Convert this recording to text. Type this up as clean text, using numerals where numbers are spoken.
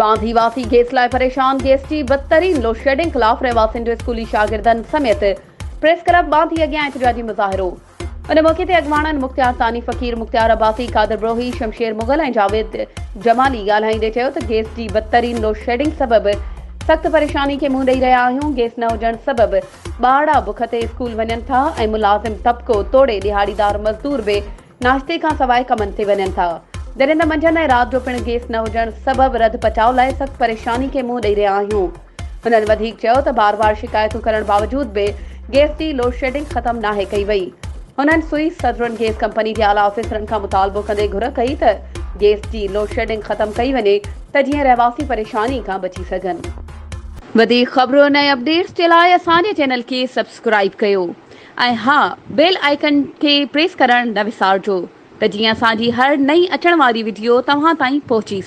बांधी वासी गैस लाइ परेशान। गैस जी बदतरीन लोड शेडिंग खिलाफ रहवासियुनि जो स्कूली शागिर्दनि समेत प्रेस क्लब बांधी अॻियां एहतजाजी मुज़ाहिरो। उन मौक़े ते अॻवाननि मुख़्तियार तानी फ़कीर, मुख़्तियार अब्बासी, कादिर ब्रोही, शमशेर मुग़ल ऐं जावेद जमाली ॻाल्हाईंदे चयो त गैस जी बदतरीन लोड शेडिंग सबबि सख़्त परेशानी खे मुंहुं ॾेई रहिया आहियूं। गैस न हुजण सबबि ॿार बुख ते स्कूल वञनि था ऐं मुलाज़िम तबिको तोड़े दिहाड़ीदार मज़दूर बि नाश्ते खां सवाइ कमनि ते वञनि था। जॾहिं त मंझंदि ऐं राति जो पिणु गैस न हुजण सबबि रध पचाउ लाइ सख़्त परेशानी खे मुंहुं ॾेई रहिया आहियूं। हुननि वधीक चयो त बार बार शिकायतूं करण बावजूद बि गैस जी लोड शेडिंग ख़तमु नाहे कई वई। हुननि सुइस सदरुन गैस कंपनी जे आला ऑफिसरनि खां मुतालबो कंदे घुर कई त गैस जी लोड शेडिंग ख़तमु कई वञे त जीअं रहवासी परेशानी खां बची सघनि। वधीक ख़बरुनि ऐं अपडेट्स जे लाइ असांजे चैनल खे सब्सक्राइब कयो ऐं हा, बेल आइकन खे प्रेस करणु न विसारिजो त जीअं असांजी हर नई अचण वारी वीडियो तव्हां ताईं पहुची सघे।